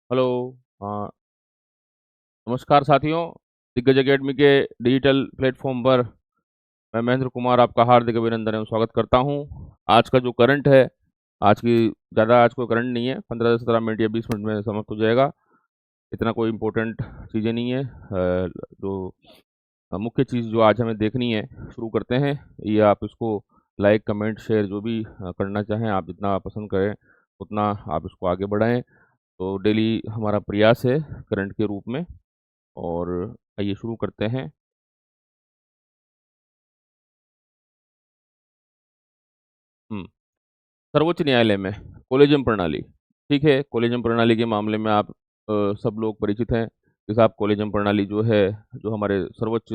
Hello. नमस्कार साथियों। दिग्गज एकेडमी के डिजिटल प्लेटफॉर्म पर मैं महेंद्र कुमार आपका हार्दिक अभिनंदन एवं स्वागत करता हूं। आज का जो करंट है, आज की ज़्यादा आज कोई करंट नहीं है, 15 से 17 मिनट या 20 मिनट में समाप्त हो जाएगा। इतना कोई इम्पोर्टेंट चीज़ें नहीं है। जो मुख्य चीज़ जो आज हमें देखनी है, शुरू करते हैं। ये आप इसको लाइक कमेंट शेयर जो भी करना चाहें, आप जितना पसंद करें उतना आप इसको आगे बढ़ाएं। तो डेली हमारा प्रयास है करंट के रूप में। और आइए शुरू करते हैं। हुँ, सर्वोच्च न्यायालय में कोलेजियम प्रणाली, ठीक है? कोलेजियम प्रणाली के मामले में आप सब लोग परिचित हैं कि साहब कोलेजियम प्रणाली जो है, जो हमारे सर्वोच्च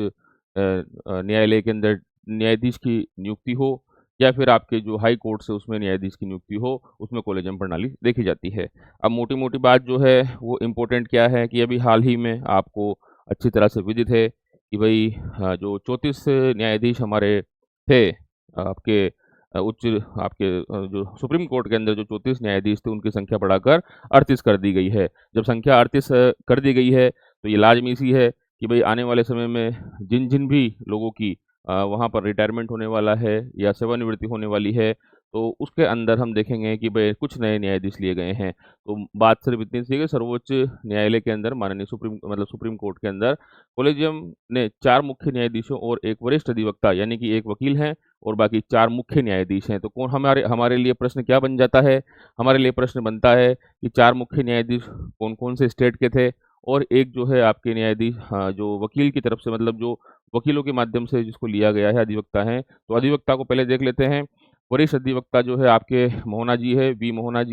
न्यायालय के अंदर न्यायाधीश की नियुक्ति हो या फिर आपके जो हाई कोर्ट्स है उसमें न्यायाधीश की नियुक्ति हो, उसमें कोलेजियम प्रणाली देखी जाती है। अब मोटी-मोटी बात जो है वो इम्पोर्टेंट क्या है कि अभी हाल ही में आपको अच्छी तरह से विदित है कि भई जो 34 न्यायाधीश हमारे थे, आपके उच्च आपके जो सुप्रीम कोर्ट के अंदर जो 34 न्यायाधीश थे उनकी संख्या बढ़ाकर 38 कर दी गई है। जब संख्या 38 कर दी गई है तो ये लाज़मी-सी है कि भई आने वाले समय में जिन-जिन भी लोगों की वहाँ पर रिटायरमेंट होने वाला है या सेवानिवृत्ति होने वाली है, तो उसके अंदर हम देखेंगे कि भई कुछ नए न्यायाधीश लिए गए हैं। तो बात सिर्फ़ इतनी सी है कि सर्वोच्च न्यायालय के अंदर माननीय सुप्रीम कोर्ट के अंदर कोलेजियम ने 4 मुख्य न्यायाधीशों और 1 वरिष्ठ अधिवक्ता यानी कि 1 वकील हैं और बाकी 4 मुख्य न्यायाधीश हैं। तो कौन हमारे हमारे लिए प्रश्न क्या बन जाता है? हमारे लिए प्रश्न बनता है कि 4 मुख्य न्यायाधीश कौन-कौन से स्टेट के थे और एक जो है आपके न्यायाधीश, हाँ, जो वकील की तरफ से मतलब जो वकीलों के माध्यम से जिसको लिया गया है, अधिवक्ता हैं। तो अधिवक्ता को पहले देख लेते हैं। वरिष्ठ अधिवक्ता जो है आपके मोहना जी है, वी मोहना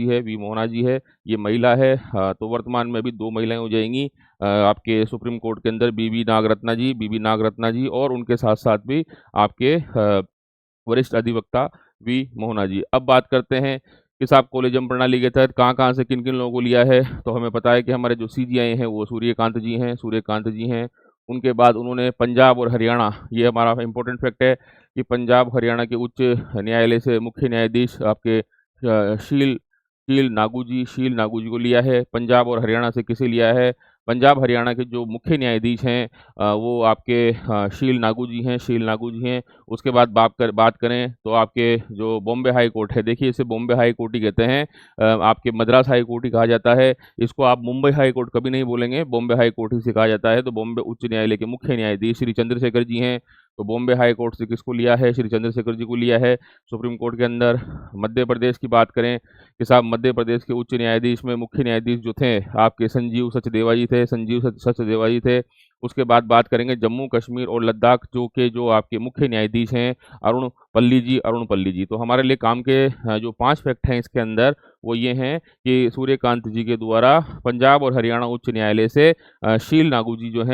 जी है, ये महिला है। तो वर्तमान में अभी 2 महिलाएँ हो जाएँगी आपके सुप्रीम कोर्ट के अंदर, बीबी नागरत्ना जी और उनके साथ-साथ भी आपके वरिष्ठ अधिवक्ता वी मोहना जी। अब बात करते हैं कि साहब कोलेजियम प्रणाली के तहत कहाँ-कहाँ से किन-किन लोगों को लिया है, तो हमें पता है कि हमारे जो सीजीआई हैं वो सूर्यकांत जी हैं। उनके बाद उन्होंने पंजाब और हरियाणा, ये हमारा इम्पोर्टेंट फैक्ट है कि पंजाब हरियाणा के उच्च न्यायालय से मुख्य न्यायाधीश आपके शील नागू जी को लिया है। पंजाब और हरियाणा से किसे लिया है? पंजाब हरियाणा के जो मुख्य न्यायाधीश हैं वो आपके शील नागू जी हैं। उसके बाद बात करें तो आपके जो बॉम्बे हाई कोर्ट है, देखिए इसे बॉम्बे हाई कोर्ट ही कहते हैं। आपके मद्रास हाई कोर्ट ही कहा जाता है। इसको आप मुंबई हाई कोर्ट कभी नहीं बोलेंगे, बॉम्बे हाई कोर्ट ही से कहा जाता है। तो बॉम्बे उच्च न्यायालय के मुख्य न्यायाधीश श्री चंद्रशेखर जी हैं। तो बॉम्बे हाई कोर्ट से किसको लिया है? श्री चंद्रशेखर जी को लिया है सुप्रीम कोर्ट के अंदर। मध्य प्रदेश की बात करें कि साहब मध्य प्रदेश के उच्च न्यायाधीश में मुख्य न्यायाधीश जो थे आपके संजीव सचदेवा जी थे। उसके बाद बात करेंगे जम्मू कश्मीर और लद्दाख जो आपके मुख्य न्यायाधीश हैं अरुण पल्ली जी। तो हमारे लिए काम के जो 5 फैक्ट हैं इसके अंदर वो ये हैं कि सूर्यकांत जी के द्वारा पंजाब और हरियाणा उच्च न्यायालय से शील नागू जी जो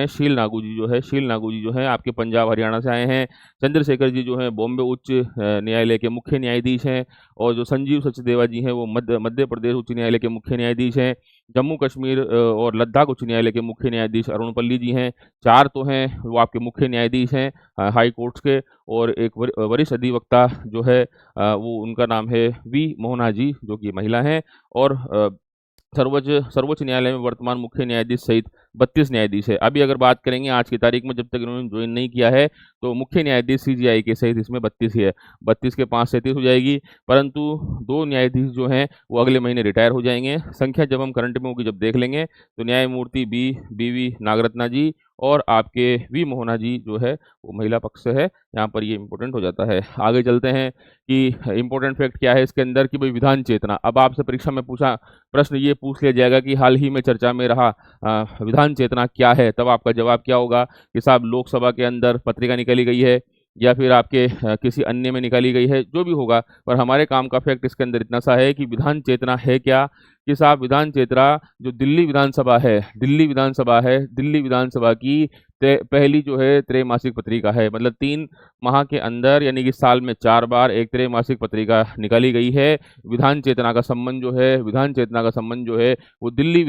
हैं आपके पंजाब हरियाणा से आए हैं। चंद्रशेखर जी जो हैं बॉम्बे उच्च न्यायालय के मुख्य न्यायाधीश हैं और जो संजीव सचदेवा जी हैं वो मध्य प्रदेश उच्च न्यायालय के मुख्य न्यायाधीश हैं। जम्मू कश्मीर और लद्दाख उच्च न्यायालय के मुख्य न्यायाधीश अरुण पल्ली जी हैं। 4 तो हैं वो आपके मुख्य न्यायाधीश हैं हाई कोर्ट्स के। और एक वरिष्ठ अधिवक्ता जो है वो उनका नाम है वी मोहना जी, जो कि महिला हैं। और सर्वोच्च सर्वोच्च न्यायालय में वर्तमान मुख्य न्यायाधीश सहित 32 न्यायाधीश है। अभी अगर बात करेंगे आज की तारीख में, जब तक इन्होंने ज्वाइन नहीं किया है, तो मुख्य न्यायाधीश सीजीआई के सहित इसमें 32 ही है। 32 के 5 37 हो जाएगी, परंतु 2 न्यायाधीश जो हैं वो अगले महीने रिटायर हो जाएंगे। संख्या जब हम करंट में होगी जब देख लेंगे, तो न्यायमूर्ति बीवी नागरत्ना जी और आपके वी मोहना जी जो है वो महिला पक्ष से है। यहाँ पर ये इंपॉर्टेंट हो जाता है। आगे चलते हैं कि इंपॉर्टेंट फैक्ट क्या है इसके अंदर कि भाई विधान चेतना। अब आपसे परीक्षा में प्रश्न ये पूछ लिया जाएगा कि हाल ही में चर्चा में रहा विधान चेतना क्या है, तब आपका जवाब क्या होगा कि साहब लोकसभा के अंदर पत्रिका निकाली गई है या फिर आपके किसी अन्य में निकाली गई है, जो भी होगा। पर हमारे काम का फैक्ट इसके अंदर इतना सा है कि विधान चेतना है क्या, कि साहब विधान चेतना जो दिल्ली विधानसभा की पहली जो है त्रैमासिक पत्रिका है। मतलब 3 माह के अंदर यानी कि साल में 4 बार एक त्रैमासिक पत्रिका निकाली गई है। विधान चेतना का संबंध जो है वो दिल्ली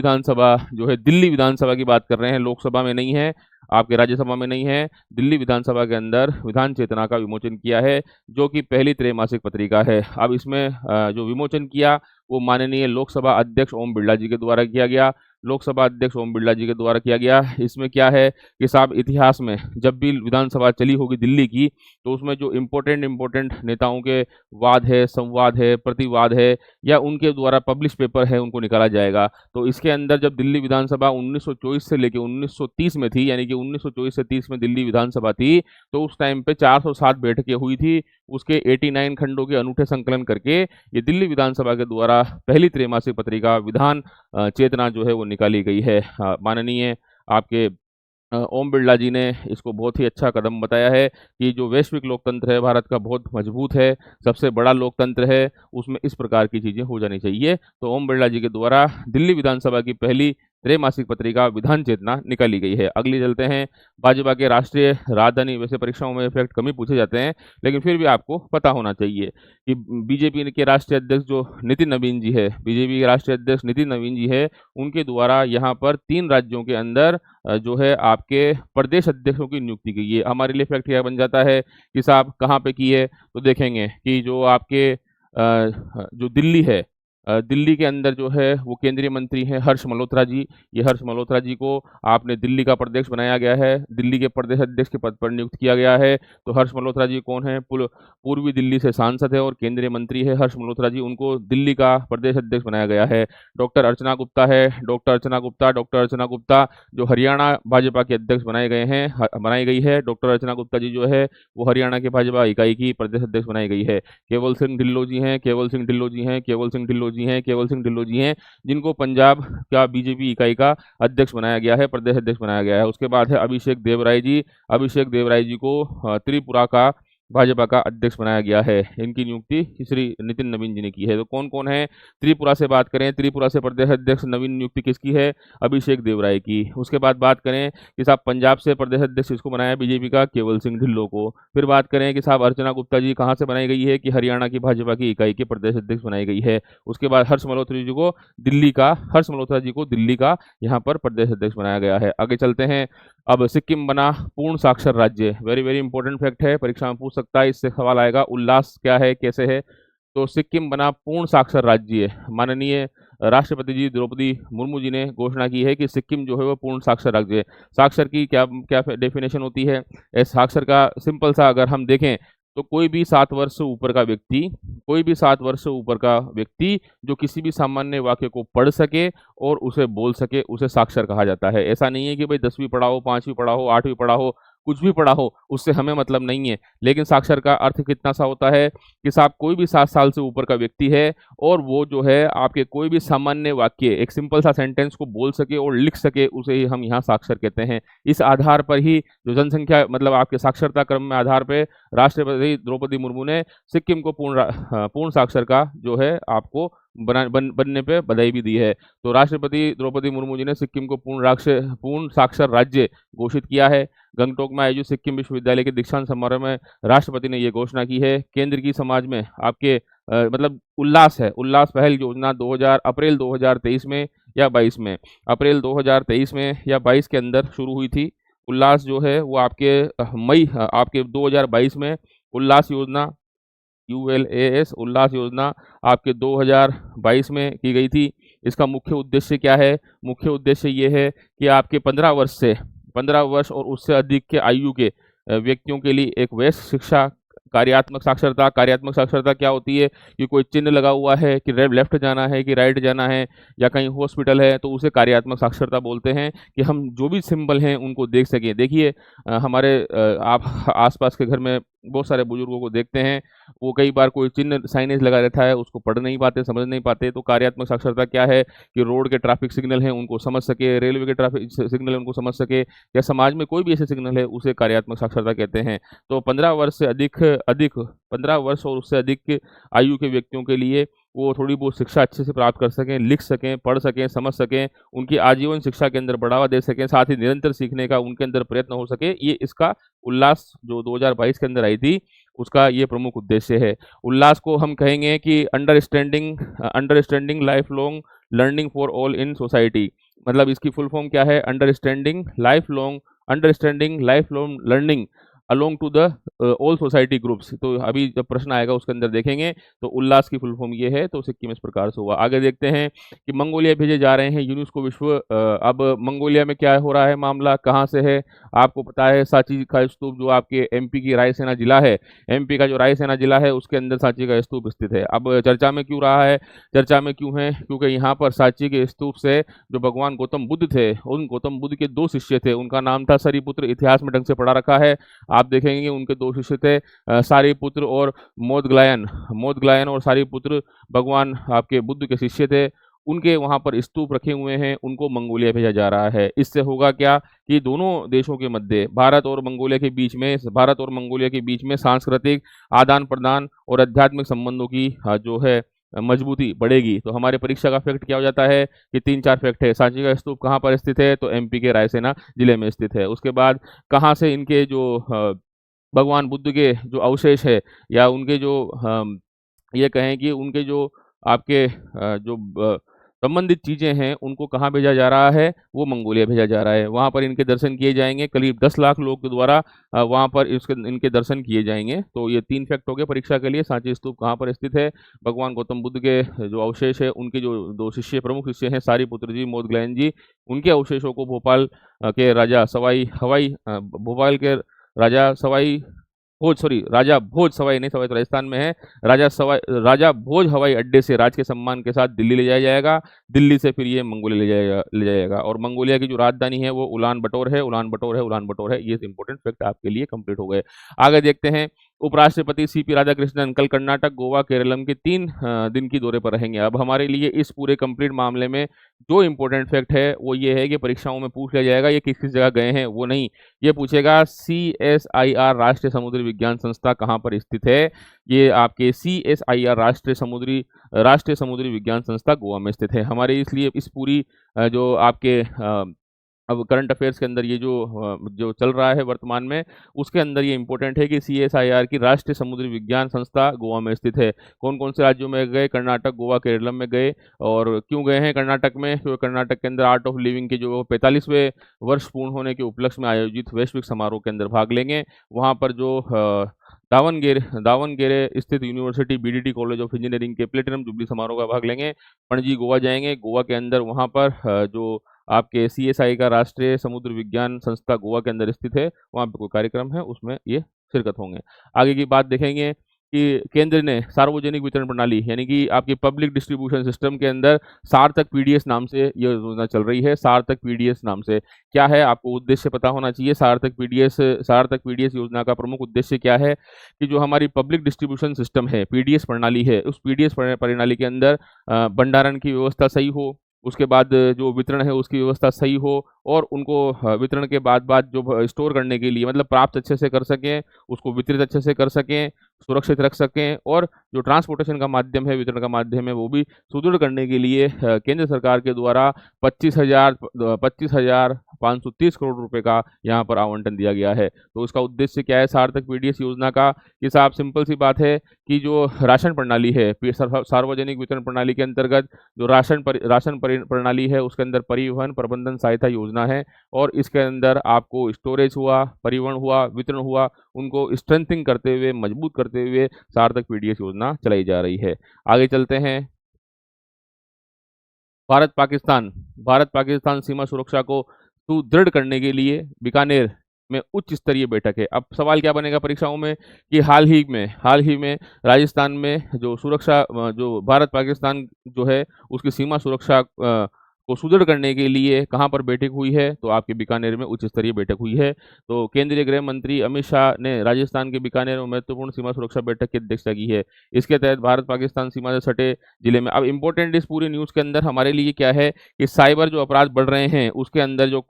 विधानसभा की बात कर रहे हैं, लोकसभा में नहीं है, आपके राज्यसभा में नहीं है। दिल्ली विधानसभा के अंदर विधान चेतना का विमोचन किया है, जो कि पहली त्रैमासिक पत्रिका है। अब इसमें जो विमोचन किया वो माननीय लोकसभा अध्यक्ष ओम बिरला जी के द्वारा किया गया। लोकसभा अध्यक्ष ओम बिरला जी के द्वारा किया गया। इसमें क्या है कि साहब इतिहास में जब भी विधानसभा चली होगी दिल्ली की, तो उसमें जो इम्पोर्टेंट नेताओं के वाद है, संवाद है, प्रतिवाद है, या उनके द्वारा पब्लिश पेपर है, उनको निकाला जाएगा। तो इसके अंदर जब दिल्ली विधानसभा 1924 से लेकर 1930 में थी, यानी कि 1924 से 30 में दिल्ली विधानसभा थी, तो उस टाइम पे 407 बैठकें हुई थी। उसके 89 खंडों के अनूठे संकलन करके ये दिल्ली विधानसभा के द्वारा पहली त्रैमासिक पत्रिका विधान चेतना जो है वो निकाली गई है। माननीय आपके ओम बिरला जी ने इसको बहुत ही अच्छा कदम बताया है कि जो वैश्विक लोकतंत्र है भारत का बहुत मजबूत है, सबसे बड़ा लोकतंत्र है, उसमें इस प्रकार की चीज़ें हो जानी चाहिए। तो ओम बिरला जी के द्वारा दिल्ली विधानसभा की पहली त्रैमासिक पत्रिका विधान चेतना निकाली गई है। अगली चलते हैं भाजपा के राष्ट्रीय राजधानी। वैसे परीक्षाओं में फैक्ट कम ही पूछे जाते हैं, लेकिन फिर भी आपको पता होना चाहिए कि बीजेपी के राष्ट्रीय अध्यक्ष जो नितिन नवीन जी है, बीजेपी के राष्ट्रीय अध्यक्ष नितिन नवीन जी है, उनके द्वारा यहाँ पर 3 राज्यों के अंदर जो है आपके प्रदेश अध्यक्षों की नियुक्ति की है। हमारे लिए फैक्ट क्या बन जाता है कि साहब कहाँ पे की है, तो देखेंगे कि जो आपके जो दिल्ली है, दिल्ली के अंदर जो है वो केंद्रीय मंत्री हैं हर्ष मल्होत्रा जी। ये हर्ष मल्होत्रा जी को आपने दिल्ली का प्रदेश बनाया गया है, दिल्ली के प्रदेश अध्यक्ष के पद पर नियुक्त किया गया है। तो हर्ष मल्होत्रा जी कौन है? पूर्वी दिल्ली से सांसद है और केंद्रीय मंत्री है हर्ष मल्होत्रा जी, उनको दिल्ली का प्रदेश अध्यक्ष बनाया गया है। डॉक्टर अर्चना गुप्ता है, डॉक्टर अर्चना गुप्ता जो हरियाणा भाजपा के अध्यक्ष बनाई गई है। डॉक्टर अर्चना गुप्ता जी जो है वो हरियाणा के भाजपा इकाई की प्रदेश अध्यक्ष बनाई गई है। केवल सिंह ढिल्लों जी हैं, जिनको पंजाब का बीजेपी इकाई का अध्यक्ष बनाया गया है, प्रदेश अध्यक्ष बनाया गया है। उसके बाद है अभिषेक देवराय जी को त्रिपुरा का भाजपा का अध्यक्ष बनाया गया है। इनकी नियुक्ति श्री नितिन नवीन जी ने की है। तो कौन कौन है? त्रिपुरा से बात करें, त्रिपुरा से प्रदेश अध्यक्ष नवीन नियुक्ति किसकी है? अभिषेक देवराय की। उसके बाद बात करें कि साहब पंजाब से प्रदेश अध्यक्ष किसको बनाया है? बीजेपी का केवल सिंह ढिल्लों को। फिर बात करें कि साहब अर्चना गुप्ता जी कहाँ से बनाई गई है? कि हरियाणा की भाजपा की इकाई के प्रदेश अध्यक्ष बनाई गई है। उसके बाद हर्ष मल्होत्रा जी को दिल्ली का यहाँ पर प्रदेश अध्यक्ष बनाया गया है। आगे चलते हैं। अब सिक्किम बना पूर्ण साक्षर राज्य। वेरी वेरी इंपॉर्टेंट फैक्ट है, परीक्षा में पूछ सकता है, इससे सवाल आएगा। उल्लास क्या है, कैसे है? तो सिक्किम बना पूर्ण साक्षर राज्य। माननीय राष्ट्रपति जी द्रौपदी मुर्मू जी ने घोषणा की है कि सिक्किम जो है वो पूर्ण साक्षर राज्य है। साक्षर की क्या क्या डेफिनेशन होती है? साक्षर का सिंपल सा अगर हम देखें तो कोई भी 7 वर्ष से ऊपर का व्यक्ति जो किसी भी सामान्य वाक्य को पढ़ सके और उसे बोल सके, उसे साक्षर कहा जाता है। ऐसा नहीं है कि भाई 10वीं पढ़ा हो, 5वीं पढ़ा हो, 8वीं पढ़ा हो, कुछ भी पढ़ा हो, उससे हमें मतलब नहीं है। लेकिन साक्षर का अर्थ कितना सा होता है कि साहब कोई भी 7 साल से ऊपर का व्यक्ति है और वो जो है आपके कोई भी सामान्य वाक्य, एक सिंपल सा सेंटेंस को बोल सके और लिख सके, उसे ही हम यहाँ साक्षर कहते हैं। इस आधार पर ही जो जनसंख्या मतलब आपके साक्षरता क्रम में आधार पे राष्ट्रपति द्रौपदी मुर्मू ने सिक्किम को पूर्ण साक्षर का जो है आपको बनने पे बधाई भी दी है। तो राष्ट्रपति द्रौपदी मुर्मू जी ने सिक्किम को पूर्ण साक्षर राज्य घोषित किया है। गंगटोक में आयोजित सिक्किम विश्वविद्यालय के दीक्षांत समारोह में राष्ट्रपति ने ये घोषणा की है। केंद्र की समाज में आपके मतलब उल्लास पहल योजना अप्रैल 2023 में या 22 में, अप्रैल 2023 में या 22 के अंदर शुरू हुई थी। उल्लास जो है वो आपके आपके 2022 में उल्लास योजना उल्लास योजना आपके 2022 में की गई थी। इसका मुख्य उद्देश्य क्या है? मुख्य उद्देश्य ये है कि आपके 15 वर्ष और उससे अधिक के आयु के व्यक्तियों के लिए एक वयस्क शिक्षा कार्यात्मक साक्षरता क्या होती है कि कोई चिन्ह लगा हुआ है कि लेफ्ट जाना है कि राइट जाना है या कहीं हॉस्पिटल है, तो उसे कार्यात्मक साक्षरता बोलते हैं कि हम जो भी सिंबल हैं उनको देख सकें। देखिए हमारे आप आसपास के घर में बहुत सारे बुजुर्गों को देखते हैं, वो कई बार कोई चिन्ह साइनेज लगा रहता है, उसको पढ़ नहीं पाते, समझ नहीं पाते। तो कार्यात्मक साक्षरता क्या है कि रोड के ट्रैफिक सिग्नल हैं उनको समझ सके, रेलवे के ट्रैफिक सिग्नल हैं उनको समझ सके, या समाज में कोई भी ऐसे सिग्नल है उसे कार्यात्मक साक्षरता कहते हैं। तो 15 वर्ष और उससे अधिक आयु के व्यक्तियों के लिए वो थोड़ी बहुत शिक्षा अच्छे से प्राप्त कर सकें, लिख सकें, पढ़ सकें, समझ सकें, उनकी आजीवन शिक्षा के अंदर बढ़ावा दे सकें, साथ ही निरंतर सीखने का उनके अंदर प्रयत्न हो सके। ये इसका उल्लास जो 2022 के अंदर आई थी उसका ये प्रमुख उद्देश्य है। उल्लास को हम कहेंगे कि understanding life long learning for all in society. मतलब इसकी फुल फॉर्म क्या है? Understanding life long learning along to the all society groups. तो अभी जब प्रश्न आएगा उसके अंदर देखेंगे तो उल्लास की फुल फॉर्म ये है, तो सिक्किम इस प्रकार से हुआ। आगे देखते हैं कि मंगोलिया भेजे जा रहे हैं यूनेस्को विश्व अब मंगोलिया में क्या हो रहा है मामला, कहाँ से है? आपको पता है सांची का स्तूप जो आपके एमपी की रायसेना जिला है, एमपी का जो रायसेना जिला है उसके अंदर सांची का स्तूप स्थित है। अब चर्चा में क्यों रहा है, चर्चा में क्यों है? क्योंकि यहाँ पर सांची के स्तूप से जो भगवान गौतम बुद्ध थे, उन गौतम बुद्ध के 2 शिष्य थे, उनका नाम था सरीपुत्र, इतिहास में ढंग से पढ़ा रखा है, आप देखेंगे उनके 2 शिष्य थे सारीपुत्र और मोदग्लायन। मोदग्लायन और सारीपुत्र भगवान आपके बुद्ध के शिष्य थे, उनके वहाँ पर स्तूप रखे हुए हैं, उनको मंगोलिया भेजा जा रहा है। इससे होगा क्या कि दोनों देशों के मध्य भारत और मंगोलिया के बीच में सांस्कृतिक आदान-प्रदान और आध्यात्मिक संबंधों की जो है मजबूती बढ़ेगी। तो हमारे परीक्षा का फैक्ट क्या हो जाता है कि 3-4 फैक्ट है। सांची का स्तूप कहाँ पर स्थित है? तो एमपी के रायसेना जिले में स्थित है। उसके बाद कहाँ से इनके जो भगवान बुद्ध के जो अवशेष है या उनके जो ये कहें कि उनके जो आपके जो संबंधित चीज़ें हैं उनको कहाँ भेजा जा रहा है? वो मंगोलिया भेजा जा रहा है। वहाँ पर इनके दर्शन किए जाएँगे, करीब 10 लाख लोग के द्वारा वहाँ पर इनके दर्शन किए जाएँगे। तो ये 3 फैक्ट हो गए परीक्षा के लिए। सांची स्तूप कहाँ पर स्थित है? भगवान गौतम बुद्ध के जो अवशेष है, उनके जो 2 शिष्य प्रमुख शिष्य हैं सारीपुत्र जी, मोदग्लायन जी, उनके अवशेषों को के राजा भोपाल के राजा भोज सवाई नहीं, सवाई तो राजस्थान में है, राजा भोज हवाई अड्डे से राज के सम्मान के साथ दिल्ली ले जाया जाएगा। दिल्ली से फिर ये मंगोलिया ले जाएगा और मंगोलिया की जो राजधानी है वो उलान बटोर है। ये इंपॉर्टेंट फैक्ट आपके लिए कंप्लीट हो गए। आगे देखते हैं, उपराष्ट्रपति सीपी राधाकृष्णन कल कर्नाटक, गोवा, केरलम के 3 दिन की दौरे पर रहेंगे। अब हमारे लिए इस पूरे कंप्लीट मामले में जो इंपॉर्टेंट फैक्ट है वो ये है कि परीक्षाओं में पूछ लिया जाएगा ये किस जगह गए हैं, वो नहीं, ये पूछेगा CSIR राष्ट्रीय समुद्री विज्ञान संस्था कहाँ पर स्थित है? ये आपके CSIR राष्ट्रीय समुद्री विज्ञान संस्था गोवा में स्थित है। हमारे इसलिए इस पूरी जो आपके अब करंट अफेयर्स के अंदर ये जो चल रहा है वर्तमान में, उसके अंदर ये इंपॉर्टेंट है कि CSIR की राष्ट्रीय समुद्री विज्ञान संस्था गोवा में स्थित है। कौन-कौन से राज्यों में गए? कर्नाटक, गोवा, केरलम में गए। और क्यों गए हैं कर्नाटक में? क्योंकि कर्नाटक के अंदर आर्ट ऑफ लिविंग के जो 45वें वर्ष पूर्ण होने के उपलक्ष्य में आयोजित वैश्विक समारोह के अंदर भाग लेंगे। वहाँ पर जो दावणगेरे स्थित university BDT college of engineering के प्लेटिनम जुबली समारोह का भाग लेंगे। पणजी गोवा जाएँगे। गोवा के अंदर वहाँ पर जो आपके CSI का राष्ट्रीय समुद्र विज्ञान संस्था गोवा के अंदर स्थित है, वहाँ पे कोई कार्यक्रम है उसमें ये शिरकत होंगे। आगे की बात देखेंगे कि केंद्र ने सार्वजनिक वितरण प्रणाली यानी कि आपकी पब्लिक डिस्ट्रीब्यूशन सिस्टम के अंदर सार्थक PDS नाम से ये योजना चल रही है। सार्थक PDS नाम से क्या है? आपको उद्देश्य पता होना चाहिए। सार्थक PDS योजना का प्रमुख उद्देश्य क्या है कि जो हमारी पब्लिक डिस्ट्रीब्यूशन सिस्टम है, PDS प्रणाली है, उस PDS प्रणाली के अंदर भंडारण की व्यवस्था सही हो, उसके बाद जो वितरण है उसकी व्यवस्था सही हो और उनको वितरण के बाद जो स्टोर करने के लिए मतलब प्राप्त अच्छे से कर सकें, उसको वितरित अच्छे से कर सकें, सुरक्षित रख सकें और जो ट्रांसपोर्टेशन का माध्यम है, वितरण का माध्यम है, वो भी सुदृढ़ करने के लिए केंद्र सरकार के द्वारा 25,530 करोड़ रुपए का यहाँ पर आवंटन दिया गया है। तो इसका उद्देश्य क्या है सार्थक PDS योजना का? कि साहब सिंपल सी बात है कि जो राशन प्रणाली है, सार्वजनिक वितरण प्रणाली के अंतर्गत जो राशन प्रणाली है उसके अंदर परिवहन प्रबंधन सहायता योजना है और इसके अंदर आपको स्टोरेज हुआ, परिवहन हुआ, वितरण हुआ, उनको स्ट्रेंथिंग करते हुए, मजबूत करते हुए सार्थक PDS योजना चलाई जा रही है। आगे चलते हैं, भारत पाकिस्तान सीमा सुरक्षा को सुदृढ़ करने के लिए बीकानेर में उच्च स्तरीय बैठक है। अब सवाल क्या बनेगा परीक्षाओं में कि हाल ही में राजस्थान में जो सुरक्षा जो भारत पाकिस्तान जो है उसकी सीमा सुरक्षा को सुदृढ़ करने के लिए कहाँ पर बैठक हुई है? तो आपके बीकानेर में उच्च स्तरीय बैठक हुई है। तो केंद्रीय गृह मंत्री अमित शाह ने राजस्थान के बीकानेर में महत्वपूर्ण सीमा सुरक्षा बैठक की अध्यक्षता की है। इसके तहत भारत पाकिस्तान सीमा से सटे जिले में अब इंपॉर्टेंट इस पूरी न्यूज़ के अंदर हमारे लिए क्या है कि साइबर जो अपराध बढ़ रहे हैं उसके अंदर जो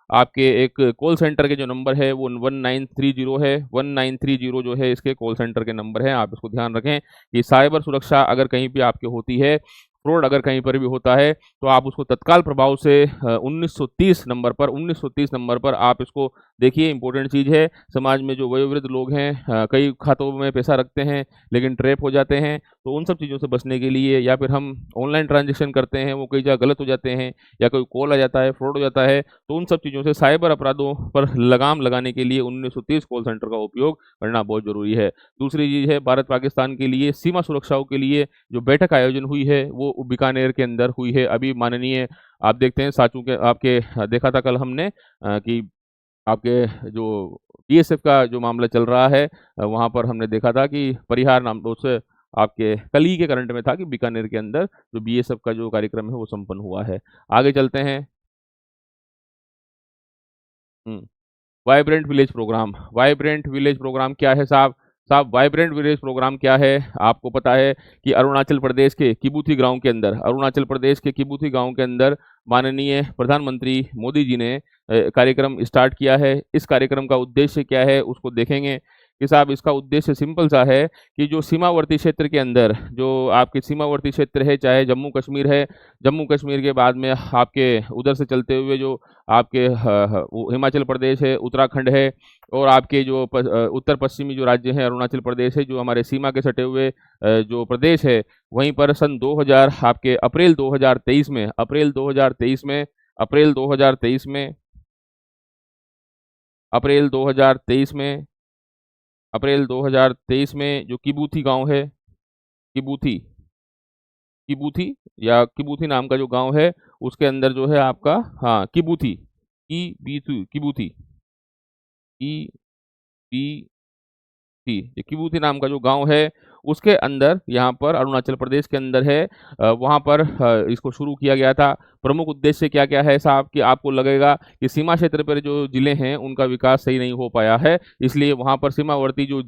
आपके एक कॉल सेंटर के जो नंबर है वो 1930 है। 1930 जो है इसके कॉल सेंटर के नंबर है, आप इसको ध्यान रखें कि साइबर सुरक्षा अगर कहीं पे आपके होती है, फ्रॉड अगर कहीं पर भी होता है तो आप उसको तत्काल प्रभाव से 1930 नंबर पर आप इसको देखिए इंपॉर्टेंट चीज़ है, समाज में जो वयोवृद्ध लोग हैं कई खातों में पैसा रखते हैं लेकिन ट्रैप हो जाते हैं, तो उन सब चीज़ों से बचने के लिए या फिर हम ऑनलाइन ट्रांज़ैक्शन करते हैं, वो कई जगह गलत हो जाते हैं या कोई कॉल आ जाता है, फ्रॉड हो जाता है, तो उन सब चीज़ों से साइबर अपराधों पर लगाम लगाने के लिए 1930 कॉल सेंटर का उपयोग करना बहुत ज़रूरी है। दूसरी चीज़ है, भारत-पाकिस्तान के लिए सीमा सुरक्षाओं के लिए जो बैठक आयोजन हुई है, वो बीकानेर के अंदर हुई है। अभी माननीय आप देखते हैं साचू के आपके देखा था कल हमने कि आपके जो बीएसएफ का जो मामला चल रहा है वहाँ पर हमने देखा था कि परिहार नाम उस आपके कल ही के करंट में था कि बीकानेर के अंदर जो बीएसएफ का जो कार्यक्रम है वो संपन्न हुआ है। आगे चलते हैं। हुँ। Vibrant village programme, vibrant village programme क्या है साहब? साहब वाइब्रेंट विलेज प्रोग्राम क्या है? आपको पता है कि अरुणाचल प्रदेश के किबूथी गाँव के अंदर अरुणाचल प्रदेश के किबूथी गाँव के अंदर माननीय प्रधानमंत्री मोदी जी ने कार्यक्रम स्टार्ट किया है। इस कार्यक्रम का उद्देश्य क्या है उसको देखेंगे कि साहब इसका उद्देश्य सिंपल सा है कि जो सीमावर्ती क्षेत्र के अंदर जो आपके सीमावर्ती क्षेत्र है, चाहे जम्मू कश्मीर है, जम्मू कश्मीर के बाद में आपके उधर से चलते हुए जो आपके वो हिमाचल प्रदेश है, उत्तराखंड है और आपके जो उत्तर पश्चिमी जो राज्य हैं, अरुणाचल प्रदेश है, जो हमारे सीमा के सटे हुए जो प्रदेश है, वहीं पर सन 2000 आपके अप्रैल 2023 में अप्रैल 2023 में अप्रैल 2023 में अप्रैल 2023 में अप्रैल 2023 में जो किबूथी गाँव है, किबूथी किबूथी या किबूथी नाम का जो गाँव है, उसके अंदर जो है आपका हाँ, किबूथी, किबीथू किबूथी, की ये किबूती नाम का जो गाँव है, उसके अंदर यहाँ पर अरुणाचल प्रदेश के अंदर है वहाँ पर इसको शुरू किया गया था। प्रमुख उद्देश्य क्या-क्या है साहब कि आपको लगेगा कि सीमा क्षेत्र पर जो ज़िले हैं, उनका विकास सही नहीं हो पाया है, इसलिए वहाँ पर सीमावर्ती जो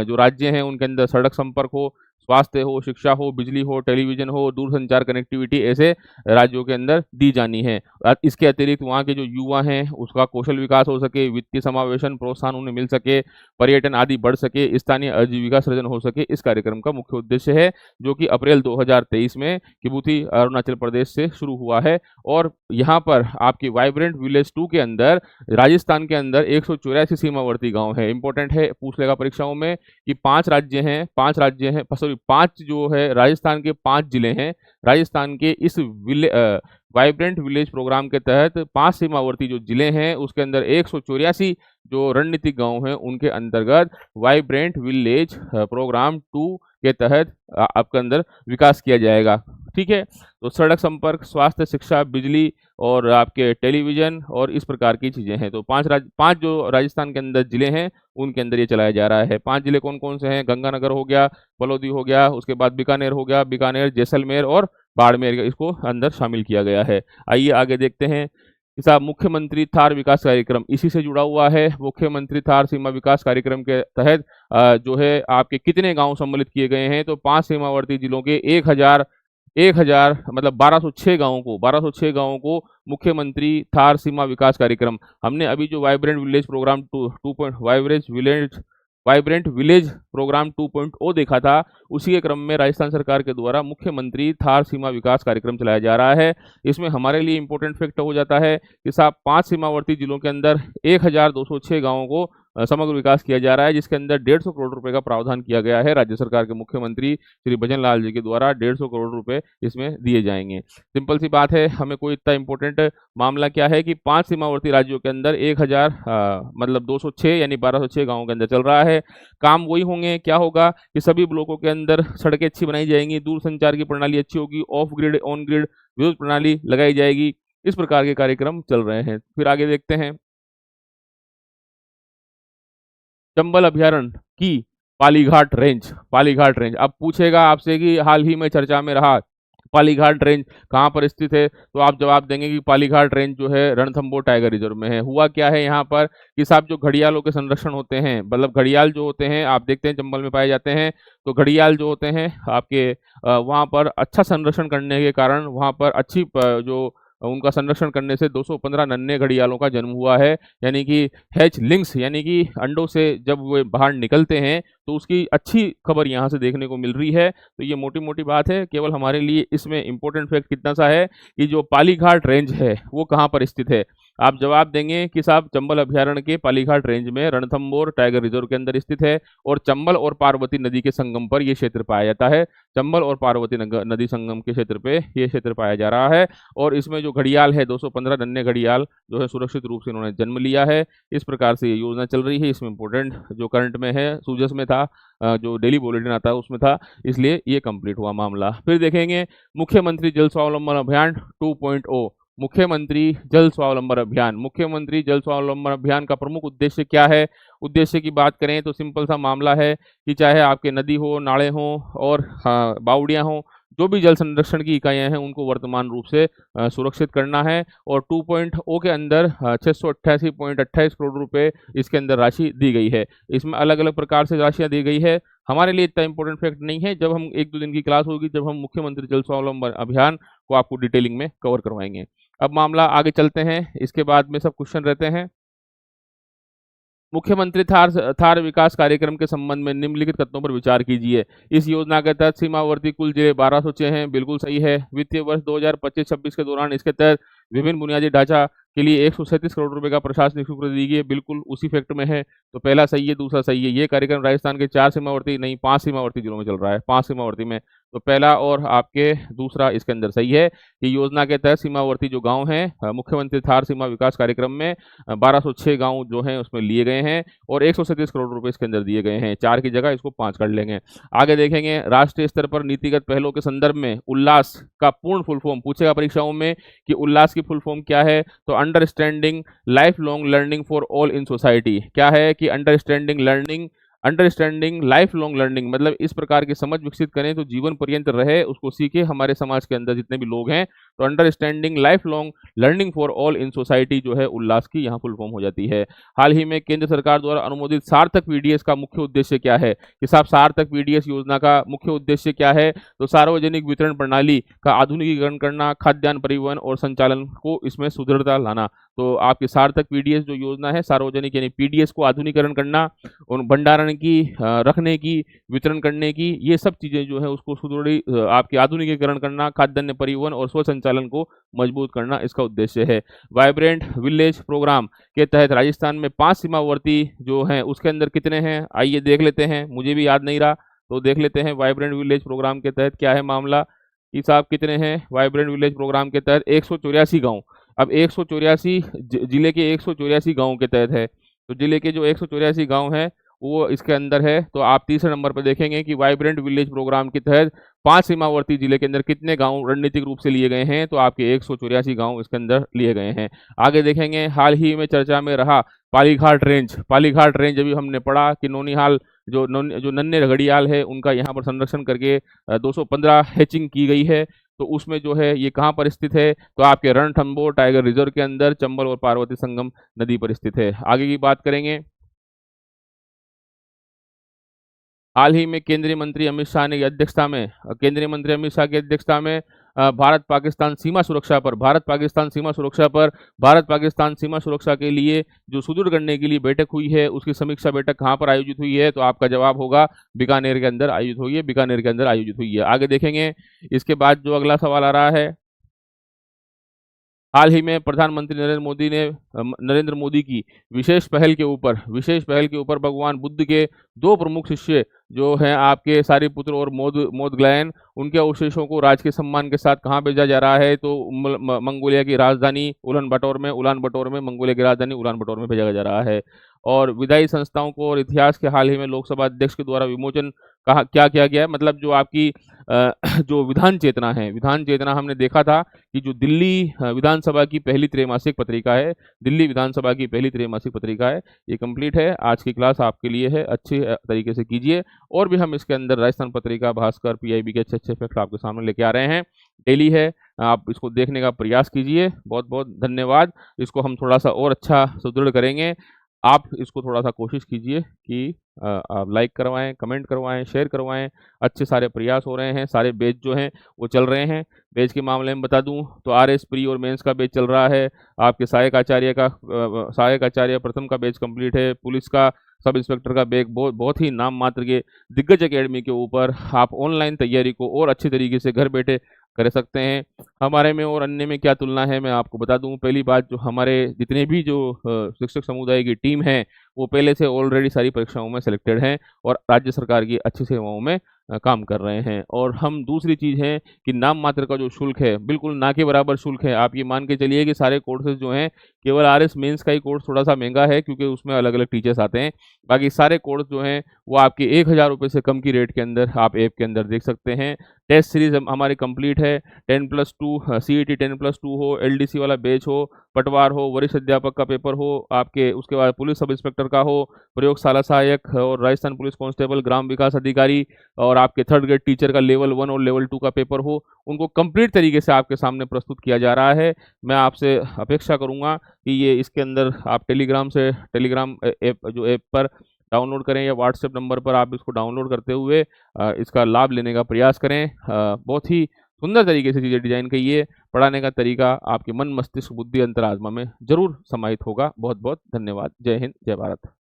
जो राज्य हैं, उनके अंदर सड़क संपर्क हो, स्वास्थ्य हो, शिक्षा हो, बिजली हो, टेलीविज़न हो, दूरसंचार कनेक्टिविटी ऐसे राज्यों के अंदर दी जानी है। इसके अतिरिक्त वहाँ के जो युवा हैं, उसका कौशल विकास हो सके, वित्तीय समावेशन प्रोत्साहन उन्हें मिल सके, पर्यटन आदि बढ़ सके, स्थानीय आजीविका सृजन हो सके, इस कार्यक्रम का मुख्य उद्देश्य है, जो कि अप्रैल 2023 में किबूथी अरुणाचल प्रदेश से शुरू हुआ है और यहाँ पर आपकी वाइब्रेंट विलेज 2 के अंदर राजस्थान के अंदर 184 सीमावर्ती गाँव हैं। इम्पोर्टेंट है, पूछ लेगा परीक्षाओं में कि 5 राज्य हैं सॉरी 5 जो है राजस्थान के 5 जिले हैं। राजस्थान के इस वाइब्रेंट विलेज प्रोग्राम के तहत 5 सीमावर्ती जो जिले हैं, उसके अंदर 184 जो रणनीतिक गाँव हैं, उनके अंतर्गत वाइब्रेंट विलेज प्रोग्राम 2 के तहत आपके अंदर विकास किया जाएगा। ठीक है? तो सड़क संपर्क, स्वास्थ्य, शिक्षा, बिजली और आपके टेलीविज़न और इस प्रकार की चीज़ें हैं। तो 5 जो राजस्थान के अंदर ज़िले हैं, उनके अंदर ये चलाया जा रहा है। 5 ज़िले कौन-कौन से हैं? गंगानगर हो गया, बलौदी हो गया, उसके बाद बीकानेर हो गया, बीकानेर, जैसलमेर और बाड़मेर इसको अंदर शामिल किया गया है। आइए आगे देखते हैं कि साहब मुख्यमंत्री थार विकास कार्यक्रम इसी से जुड़ा हुआ है। मुख्यमंत्री थार सीमा विकास कार्यक्रम के तहत जो है आपके कितने गाँव सम्मिलित किए गए हैं? तो 5 सीमावर्ती जिलों के 1000 मतलब 1206 गाँवों को मुख्यमंत्री थार सीमा विकास कार्यक्रम हमने अभी जो vibrant village program two point vibrant village program 2.0 देखा था, उसी के क्रम में राजस्थान सरकार के द्वारा मुख्यमंत्री थार सीमा विकास कार्यक्रम चलाया जा रहा है। इसमें हमारे लिए इम्पोर्टेंट फैक्ट हो जाता है कि साहब 5 सीमावर्ती जिलों के अंदर 1206 गाँवों को समग्र विकास किया जा रहा है, जिसके अंदर 150 करोड़ रुपए का प्रावधान किया गया है। राज्य सरकार के मुख्यमंत्री श्री भजन लाल जी के द्वारा 150 करोड़ रुपए इसमें दिए जाएँगे। सिंपल सी बात है, हमें कोई इतना इम्पोर्टेंट मामला क्या है कि 5 सीमावर्ती राज्यों के अंदर 1000 मतलब 206 यानी 1206 गाँवों के अंदर चल रहा है। काम वही होंगे, क्या होगा कि सभी ब्लॉकों के अंदर सड़कें अच्छी बनाई जाएँगी, दूरसंचार की प्रणाली अच्छी होगी, ऑफ ग्रिड, ऑन ग्रिड विद्युत प्रणाली लगाई जाएगी। इस प्रकार के कार्यक्रम चल रहे हैं। फिर आगे देखते हैं। चंबल अभयारण्य की पालीघाट रेंज अब पूछेगा आपसे कि हाल ही में चर्चा में रहा पालीघाट रेंज कहाँ पर स्थित है, तो आप जवाब देंगे कि पालीघाट रेंज जो है रणथंबोर टाइगर रिजर्व में है। हुआ क्या है यहाँ पर कि साहब जो घड़ियालों के संरक्षण होते हैं, मतलब घड़ियाल जो होते हैं आप देखते हैं चंबल में पाए जाते हैं, तो घड़ियाल जो होते हैं आपके वहाँ पर अच्छा संरक्षण करने के कारण वहाँ पर अच्छी जो उनका संरक्षण करने से 215 नन्हे घड़ियालों का जन्म हुआ है। यानी कि हैचलिंग्स यानी कि अंडों से जब वे बाहर निकलते हैं तो उसकी अच्छी खबर यहाँ से देखने को मिल रही है। तो ये मोटी-मोटी बात है, केवल हमारे लिए इसमें इम्पोर्टेंट फैक्ट कितना सा है कि जो पालीघाट रेंज है वो कहाँ पर स्थित है। आप जवाब देंगे कि साहब चंबल अभयारण्य के पालीघाट रेंज में रणथंभौर टाइगर रिजर्व के अंदर स्थित है और चंबल और पार्वती नदी के संगम पर यह क्षेत्र पाया जाता है। चंबल और पार्वती नदी संगम के क्षेत्र पे ये क्षेत्र पाया जा रहा है और इसमें जो घड़ियाल है 215 नन्हे घड़ियाल जो है सुरक्षित रूप से इन्होंने जन्म लिया है। इस प्रकार से ये योजना चल रही है। इसमें इंपॉर्टेंट जो करंट में है सूजस में था, जो डेली बुलेटिन आता है उसमें था, इसलिए ये कंप्लीट हुआ मामला। फिर देखेंगे मुख्यमंत्री जल स्वावलंबन अभियान 2.0। मुख्यमंत्री जल स्वावलंबन अभियान, मुख्यमंत्री जल स्वावलंबन अभियान का प्रमुख उद्देश्य क्या है? उद्देश्य की बात करें तो सिंपल सा मामला है कि चाहे आपके नदी हो, नाले हो और बावड़ियां हो, जो भी जल संरक्षण की इकाइयां हैं उनको वर्तमान रूप से सुरक्षित करना है। और 2.0 के अंदर 688.28 करोड़ रुपए इसके अंदर राशि दी गई है। इसमें अलग अलग प्रकार से राशियां दी गई है। हमारे लिए इतना इंपॉर्टेंट फैक्ट नहीं है, जब हम 1-2 दिन की क्लास होगी, जब हम मुख्यमंत्री जल स्वावलंबन अभियान को आपको डिटेलिंग में कवर करवाएंगे। अब मामला आगे चलते हैं, इसके बाद में सब क्वेश्चन रहते हैं। मुख्यमंत्री थार विकास कार्यक्रम के संबंध में निम्नलिखित कथनों पर विचार कीजिए। इस योजना के तहत सीमावर्ती कुल जिले 1206 हैं, बिल्कुल सही है। वित्तीय वर्ष 2025-26 के दौरान इसके तहत विभिन्न बुनियादी ढांचा के लिए 137 करोड़ रुपए का प्रशासनिक स्वीकृति दी गई है, बिल्कुल उसी फैक्ट में है। तो पहला सही है, दूसरा सही है। ये कार्यक्रम राजस्थान के 4 सीमावर्ती नहीं 5 सीमावर्ती जिलों में चल रहा है, 5 सीमावर्ती में। तो पहला और आपके दूसरा इसके अंदर सही है कि योजना के तहत सीमावर्ती जो गांव हैं मुख्यमंत्री थार सीमा विकास कार्यक्रम में 1206 गांव जो हैं उसमें लिए गए हैं और 137 करोड़ रुपए इसके अंदर दिए गए हैं। 4 की जगह इसको 5 कर लेंगे। आगे देखेंगे राष्ट्रीय स्तर पर नीतिगत पहलों के संदर्भ में उल्लास का पूर्ण फुल फॉर्म पूछेगा परीक्षाओं में कि उल्लास की फुल फॉर्म क्या है। तो understanding life long learning for all in society. क्या है कि अंडरस्टैंडिंग लाइफ लॉन्ग लर्निंग मतलब इस प्रकार की समझ विकसित करें तो जीवन पर्यंत रहे, उसको सीखे हमारे समाज के अंदर जितने भी लोग हैं। तो understanding life long learning for all in society जो है उल्लास की यहाँ फुल फॉर्म हो जाती है। हाल ही में केंद्र सरकार द्वारा अनुमोदित सार्थक पीडीएस का मुख्य उद्देश्य क्या है कि साहब सार्थक पीडीएस योजना का मुख्य उद्देश्य क्या है? तो सार्वजनिक वितरण प्रणाली का आधुनिकीकरण करना, खाद्यान्न परिवहन और संचालन को इसमें सुदृढ़ता लाना। तो आपकी सार्थक पीडीएस जो योजना है, सार्वजनिक यानी पीडीएस को आधुनिकीकरण करना, उन भंडारण की, रखने की, वितरण करने की, ये सब चीजें जो है उसको सुदृढ़ आपके आधुनिकीकरण करना, खाद्यान्न परिवहन और स्वसंचालन को मजबूत करना इसका उद्देश्य है। वाइब्रेंट विलेज प्रोग्राम के तहत राजस्थान में 5 सीमावर्ती जो हैं उसके अंदर कितने हैं आइए देख लेते हैं, मुझे भी याद नहीं रहा तो देख लेते हैं। वाइब्रेंट विलेज प्रोग्राम के तहत क्या है मामला कि साहब कितने हैं? वाइब्रेंट विलेज प्रोग्राम के तहत 184 गाँव। अब 184 जिले के 184 गाँव के तहत है, तो जिले के जो 184 गाँव हैं वो इसके अंदर है। तो आप तीसरे नंबर पर देखेंगे कि वाइब्रेंट विलेज प्रोग्राम के तहत 5 सीमावर्ती जिले के अंदर कितने गांव रणनीतिक रूप से लिए गए हैं? तो आपके 184 गांव इसके अंदर लिए गए हैं। आगे देखेंगे हाल ही में चर्चा में रहा पालीघाट रेंज अभी हमने पढ़ा कि नौनिहाल जो नन्हे घड़ियाल है उनका यहाँ पर संरक्षण करके 215 हैचिंग की गई है। तो उसमें जो है ये कहाँ पर स्थित है? तो आपके रणथंभौर टाइगर रिजर्व के अंदर चंबल और पार्वती संगम नदी पर स्थित है। आगे की बात करेंगे। हाल ही में केंद्रीय मंत्री अमित शाह की अध्यक्षता में भारत पाकिस्तान सीमा सुरक्षा पर भारत पाकिस्तान सीमा सुरक्षा के लिए जो सुदृढ़ करने के लिए बैठक हुई है, उसकी समीक्षा बैठक कहाँ पर आयोजित हुई है? तो आपका जवाब होगा बीकानेर के अंदर आयोजित हुई है। आगे देखेंगे। इसके बाद जो अगला सवाल आ रहा है, हाल ही में प्रधानमंत्री नरेंद्र मोदी की विशेष पहल के ऊपर भगवान बुद्ध के 2 प्रमुख शिष्य जो हैं आपके सारिपुत्र और मोदग्लायन, उनके अवशेषों को राजकीय सम्मान के साथ कहाँ भेजा जा रहा है? तो मंगोलिया की राजधानी उलान बटोर में मंगोलिया की राजधानी उलान बटोर में भेजा जा रहा है। और विधायी संस्थाओं को और इतिहास के हाल ही में लोकसभा अध्यक्ष के द्वारा विमोचन कहा क्या किया गया है? मतलब जो आपकी जो विधान चेतना हमने देखा था कि जो दिल्ली विधानसभा की पहली त्रैमासिक पत्रिका है, ये कंप्लीट है। आज की क्लास आपके लिए है, अच्छे तरीके से कीजिए। और भी हम इसके अंदर राजस्थान पत्रिका, भास्कर, पीआईबी के अच्छे फैक्ट आपके सामने लेके आ रहे हैं। डेली है, आप इसको देखने का प्रयास कीजिए। बहुत बहुत धन्यवाद। इसको हम थोड़ा सा और अच्छा सुदृढ़ करेंगे। आप इसको थोड़ा सा कोशिश कीजिए कि आप लाइक करवाएं, कमेंट करवाएं, शेयर करवाएं। अच्छे सारे प्रयास हो रहे हैं, सारे बैच जो हैं वो चल रहे हैं। बैच के मामले में बता दूं तो आरएस प्री और मेंस का बैच चल रहा है। आपके सहायक आचार्य प्रथम का बैच कंप्लीट है। पुलिस का सब इंस्पेक्टर का बैच बहुत ही नाम मात्र के दिग्गज एकेडमी के ऊपर आप ऑनलाइन तैयारी को और अच्छे तरीके से घर बैठे कर सकते हैं। हमारे में और अन्य में क्या तुलना है, मैं आपको बता दूँ। पहली बात, जो हमारे जितने भी जो शिक्षक समुदाय की टीम है, वो पहले से ऑलरेडी सारी परीक्षाओं में सिलेक्टेड हैं और राज्य सरकार की अच्छी सेवाओं में काम कर रहे हैं। और हम दूसरी चीज़ है कि नाम मात्र का जो शुल्क है, बिल्कुल ना के बराबर शुल्क है। आप ये मान के चलिए कि सारे कोर्सेज़ जो हैं, केवल आरएस मेंस का ही कोर्स थोड़ा-सा महँगा है, क्योंकि उसमें अलग-अलग टीचर्स आते हैं। बाकी सारे कोर्स जो हैं, वो आपके ₹1000 से कम की रेट के अंदर आप ऐप के अंदर देख सकते हैं। टेस्ट सीरीज़ हमारी कंप्लीट है। 10+2 सीईटी 10+2 हो, एलडीसी वाला बैच हो, पटवार हो, वरिष्ठ अध्यापक का पेपर हो, आपके उसके बाद पुलिस सब इंस्पेक्टर का हो, प्रयोगशाला सहायक और राजस्थान पुलिस कांस्टेबल, ग्राम विकास अधिकारी और आपके 3rd ग्रेड टीचर का लेवल 1 और लेवल 2 का पेपर हो, उनको कंप्लीट तरीके से आपके सामने प्रस्तुत किया जा रहा है। मैं आपसे अपेक्षा करूँगा कि ये इसके अंदर आप टेलीग्राम ऐप ऐप पर डाउनलोड करें, या व्हाट्सएप नंबर पर आप इसको डाउनलोड करते हुए इसका लाभ लेने का प्रयास करें। बहुत ही सुंदर तरीके से चीज़ें डिज़ाइन की है। पढ़ाने का तरीका आपके मन, मस्तिष्क, बुद्धि, अंतरात्मा में ज़रूर समाहित होगा। बहुत-बहुत धन्यवाद। जय हिंद, जय भारत।